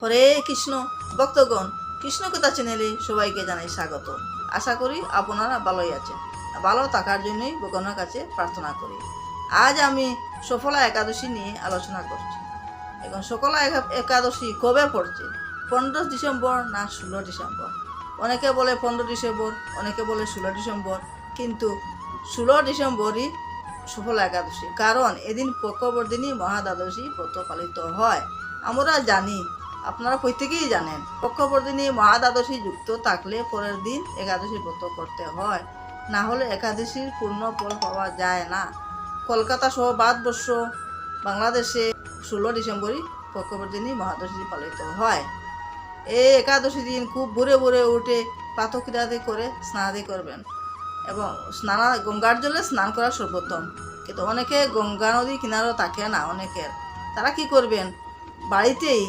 হরে কৃষ্ণ ভক্তগণ, কৃষ্ণ কথা চ্যানেলে সবাইকে জানাই স্বাগত। আশা করি আপনারা ভালোই আছেন। ভালো থাকার জন্যই ভগবানের কাছে প্রার্থনা করি। আজ আমি সফলা একাদশী নিয়ে আলোচনা করছি। এখন সফলা একাদশী কবে পড়ছে? 15 ডিসেম্বর না 16 ডিসেম্বর? অনেকে বলে 15 ডিসেম্বর, অনেকে বলে 16 ডিসেম্বর, কিন্তু 16 ডিসেম্বরই সফলা একাদশী। কারণ এদিন পক্ষবর্ধিনী মহাদ্বাদশী ব্রত পালিত হয়। আমরা জানি, আপনারা প্রত্যেকেই জানেন, পক্ষবর্ধিনী মহাদ্বাদশী যুক্ত থাকলে পরের দিন একাদশী ব্রত করতে হয়, না হলে একাদশীর পূর্ণ ফল পাওয়া যায় না। কলকাতা সহ ভারতবর্ষ, বাংলাদেশে 16 ডিসেম্বরই পক্ষবর্ধিনী মহাদ্বাদশী পালিত হয়। এই একাদশী দিন খুব ভোরে ভোরে উঠে প্রাতঃক্রিয়াদি করে স্নানাদি করবেন এবং গঙ্গার জলে স্নান করা সর্বোত্তম। কিন্তু অনেকে গঙ্গা নদী কিনারও থাকে না অনেকের, তারা কি করবেন, বাড়িতেই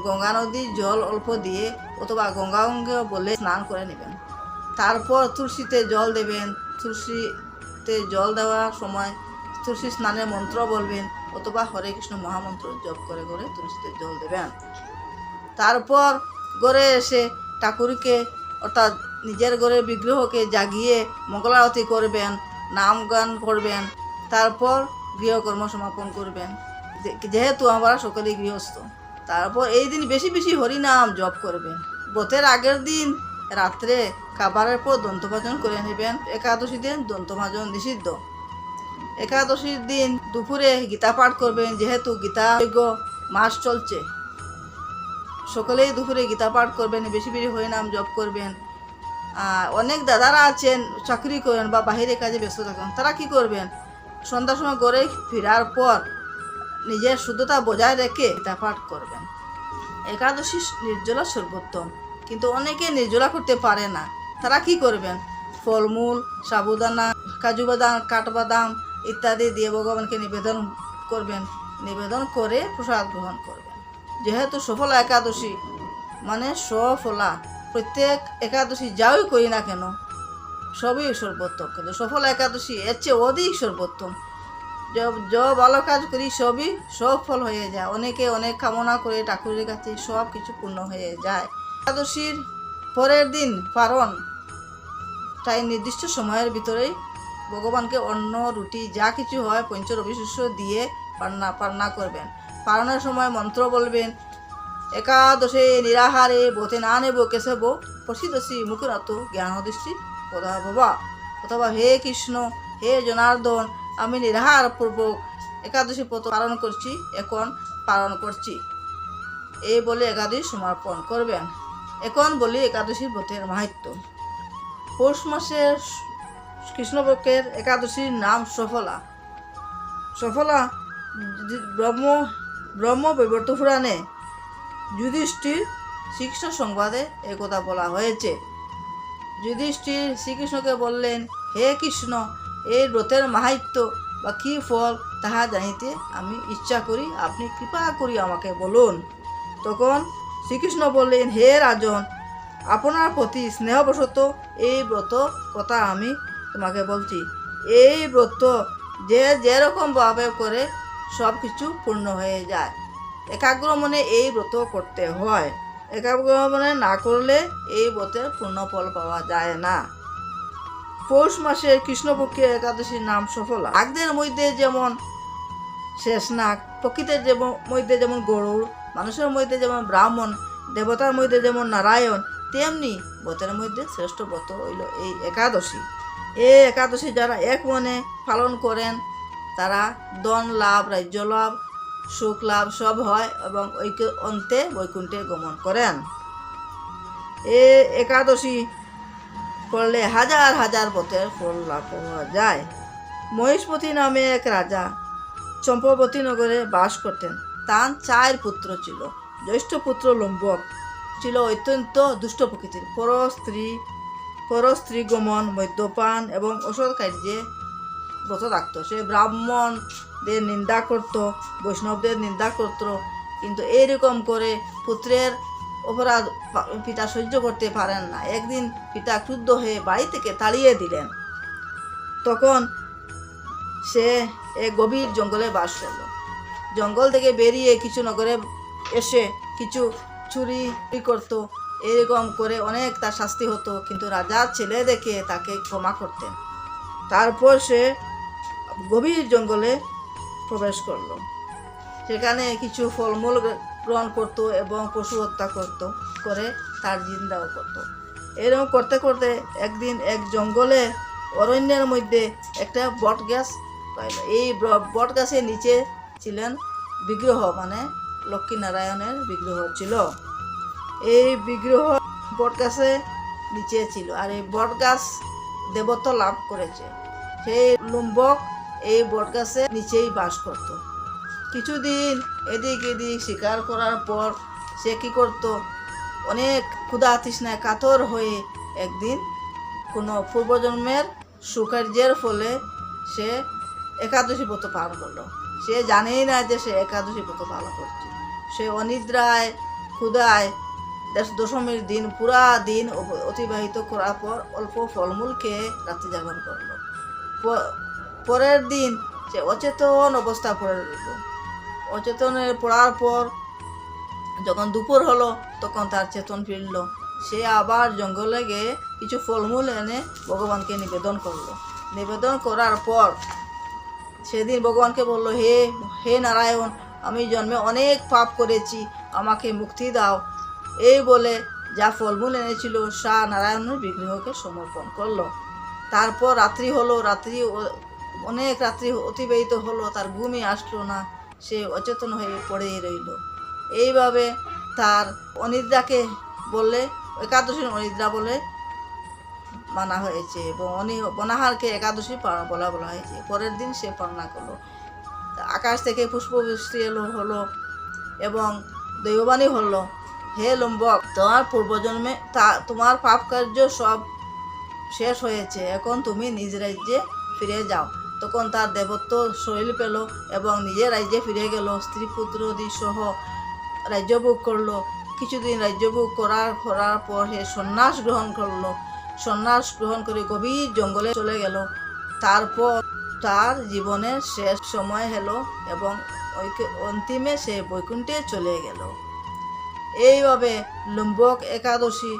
গঙ্গা নদীর জল অল্প দিয়ে অথবা গঙ্গাঙ্গে বলে স্নান করে নেবেন। তারপর তুলসীতে জল দেবেন। তুলসীতে জল দেওয়ার সময় তুলসী স্নানের মন্ত্র বলবেন অথবা হরে কৃষ্ণ মহামন্ত্র জপ করে করে তুলসীতে জল দেবেন। তারপর ঘরে এসে ঠাকুরকে অর্থাৎ নিজের ঘরের বিগ্রহকে জাগিয়ে মঙ্গলারতি করবেন, নাম গান করবেন। তারপর গৃহকর্ম সমাপন করবেন, যেহেতু আমরা সকলেই গৃহস্থ। তারপর এই দিন বেশি বেশি হরিনাম জপ করবেন। ব্রতের আগের দিন রাত্রে খাবারের পর দন্তমাজন করে নেবেন। একাদশী দিন দন্তমাজন নিষিদ্ধ। একাদশীর দিন দুপুরে গীতা পাঠ করবেন, যেহেতু গীতা মাস চলছে। সকলেই দুপুরে গীতা পাঠ করবেন, বেশি বেশি হরিনাম জপ করবেন। অনেক দাদারা আছেন চাকরি করেন বা বাহিরে কাজে ব্যস্ত থাকেন, তারা কি করবেন, সন্ধ্যার সময় ঘরে ফেরার পর নিজের শুদ্ধতা বজায় রেখে গীতা পাঠ করবেন। একাদশী নির্জলা সর্বোত্তম, কিন্তু অনেকে নির্জলা করতে পারে না, তারা কি করবেন, ফলমূল, সাবুদানা, কাজু বাদাম, কাঠবাদাম ইত্যাদি দিয়ে ভগবানকে নিবেদন করবেন। নিবেদন করে প্রসাদ গ্রহণ করবেন। যেহেতু সফলা একাদশী মানে সফলা, প্রত্যেক একাদশী যাই করি না কেন সবই সর্বোত্তম, কিন্তু সফলা একাদশী এর চেয়ে অধিক সর্বোত্তম। ভালো কাজ করি সবই সফল হয়ে যায়। অনেকে অনেক কামনা করে ঠাকুরের কাছে, সব কিছু পূর্ণ হয়ে যায়। একাদশীর পরের দিন পারণ, তাই নির্দিষ্ট সময়ের ভিতরেই ভগবানকে অন্ন, রুটি যা কিছু হয় পঞ্চরবিশস্য দিয়ে পান্না করবেন। পারণের সময় মন্ত্র বলবেন, একাদশে নিরাহারে বোতে না নেব কেশব প্রসিদশী মুখুরাত জ্ঞানদৃষ্টি পদা বাবা, অথবা হে কৃষ্ণ, হে জনার্দন, আমি নিরাহার পূর্বক একাদশী ব্রত পালন করছি, এখন পালন করছি, এই বলে একাদশী সমর্পণ করবেন। এখন বলি একাদশী ব্রতের মাহাত্ম্য। পৌষ মাসের কৃষ্ণপক্ষের একাদশীর নাম সফলা। সফলা ব্রহ্ম বৈবর্ত পুরাণে যুধিষ্ঠির শ্রীকৃষ্ণ সংবাদে একথা বলা হয়েছে। যুধিষ্ঠির শ্রীকৃষ্ণকে বললেন, হে কৃষ্ণ, এই ব্রতের মাহাত্ম্য বা কী ফল তাহা জানিতে আমি ইচ্ছা করি, আপনি কৃপা করি আমাকে বলুন। তখন শ্রীকৃষ্ণ বললেন, হে রাজন, আপনার প্রতি স্নেহবশত এই ব্রত কথা আমি তোমাকে বলছি। এই ব্রত যে যেরকমভাবে করে সব কিছু পূর্ণ হয়ে যায়। একাগ্র মনে এই ব্রত করতে হয়। একাগ্র মনে না করলে এই ব্রতের পূর্ণ ফল পাওয়া যায় না। পৌষ মাসের কৃষ্ণপক্ষের একাদশীর নাম সফলা। নাগদের মধ্যে যেমন শেষনাগ, প্রকৃতির মধ্যে যেমন গরুড়, মানুষের মধ্যে যেমন ব্রাহ্মণ, দেবতার মধ্যে যেমন নারায়ণ, তেমনি ব্রতের মধ্যে শ্রেষ্ঠ ব্রত হইল এই একাদশী। এই একাদশী যারা এক মনে পালন করেন তারা ধন লাভ, রাজ্য লাভ, সুখ লাভ সব হয় এবং অন্তে বৈকুণ্ঠে গমন করেন। এই একাদশী করলে হাজার হাজার ব্রতের ফল লাভ পাওয়া যায়। মহিষপতি নামে এক রাজা চম্পাবতী নগরে বাস করতেন। তার 4 পুত্র ছিল। জ্যেষ্ঠ পুত্র লম্বক ছিল অত্যন্ত দুষ্ট প্রকৃতির, পর স্ত্রী গমন, মদ্যপান এবং অসৎ কার্যে ব্রত রাখত। সে ব্রাহ্মণদের নিন্দা করত, বৈষ্ণবদের নিন্দা করত, কিন্তু এইরকম করে পুত্রের অপরাধ পিতা সহ্য করতে পারেন না। একদিন পিতা ক্রুদ্ধ হয়ে বাড়ি থেকে তাড়িয়ে দিলেন। তখন সে এক গভীর জঙ্গলে বাস করল। জঙ্গল থেকে বেরিয়ে কিছু নগরে এসে কিছু চুরি করতো, এরকম করে অনেক তার শাস্তি হতো, কিন্তু রাজার ছেলে দেখে তাকে ক্ষমা করতেন। তারপর সে গভীর জঙ্গলে প্রবেশ করলো। সেখানে কিছু ফলমূল গ্রহণ করত এবং পশু হত্যা করে তার জিন্দাও করত। এরকম করতে করতে একদিন এক জঙ্গলে অরণ্যের মধ্যে একটা বট গাছ পাইল। এই বট গাছের নিচে ছিলেন বিগ্রহ, মানে লক্ষ্মীনারায়ণের বিগ্রহ ছিল। এই বিগ্রহ বট গাছের নিচে ছিল, আর এই বট গাছ দেবত্ব লাভ করেছে। সেই লুম্বক এই বট গাছের নিচেই বাস করত। কিছুদিন এদিক এদিক শিকার করার পর সে কী করত, অনেক ক্ষুধা তৃষ্ণায় কাতর হয়ে একদিন কোনো পূর্বজন্মের সুকার্যের ফলে সে একাদশী ব্রত পালন করলো। সে জানেই না যে সে একাদশী ব্রত পালন করছে। সে অনিদ্রায় ক্ষুধায় দশমীর দিন পুরা দিন অতিবাহিত করার পর অল্প ফলমূল খেয়ে রাত্রি যাপন করলো। পরের দিন সে অচেতন অবস্থা পড়ে রইল। অচেতনের পড়ার পর যখন দুপুর হলো তখন তার চেতন ফিরল। সে আবার জঙ্গলে গিয়ে কিছু ফলমূল এনে ভগবানকে নিবেদন করলো। নিবেদন করার পর সেদিন ভগবানকে বলল, হে হে নারায়ণ, আমি জন্মে অনেক পাপ করেছি, আমাকে মুক্তি দাও। এই বলে যা ফলমূল এনেছিল সা নারায়ণের বিগ্রহকে সমর্পণ করলো। তারপর রাত্রি হলো, অনেক রাত্রি অতিবাহিত হলো, তার ঘুমই আসলো না, সে অচেতন হয়ে পড়েই রইল। এইভাবে তার অনিদ্রাকে বললে একাদশীর অনিদ্রা বলে মানা হয়েছে এবং বনাহারকে একাদশী বলা হয়েছে। পরের দিন সে পালনা করলো। আকাশ থেকে পুষ্পবৃষ্টি হলো এবং দৈববাণী হলো, হে লম্বক, তোমার পূর্বজন্মে তোমার পাপ কার্য সব শেষ হয়েছে, এখন তুমি নিজ রাজ্যে ফিরে যাও। তখন তার দেবত্ব শরীর পেল এবং নিজের রাজ্যে ফিরে গেল। স্ত্রী পুত্রদি সহ রাজ্যভোগ করলো। কিছুদিন রাজ্যভোগ করার পর সে সন্ন্যাস গ্রহণ করলো। সন্ন্যাস গ্রহণ করে গভীর জঙ্গলে চলে গেল। তারপর তার জীবনের শেষ সময় হলো এবং অন্তিমে সে বৈকুণ্ঠে চলে গেল। এইভাবে লুম্বক একাদশী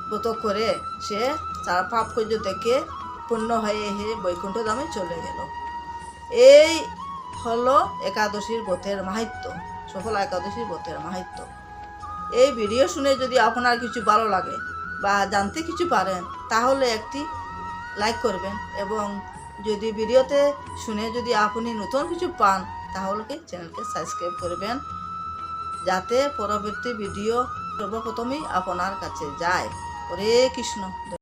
ব্রত করে সে তার পাপ কার্য থেকে পূর্ণ হয়ে বৈকুণ্ঠ ধামে চলে গেল। এই হলো একাদশীর ব্রতের মাহাত্ম্য, সফলা একাদশীর ব্রতের মাহাত্ম্য। এই ভিডিও শুনে যদি আপনার কিছু ভালো লাগে বা জানতে কিছু পারেন তাহলে একটি লাইক করবেন, এবং যদি ভিডিওতে শুনে যদি আপনি নতুন কিছু পান তাহলে চ্যানেলকে সাবস্ক্রাইব করবেন, যাতে পরবর্তী ভিডিও সর্বপ্রথমেই আপনার কাছে যায়। হরে কৃষ্ণ।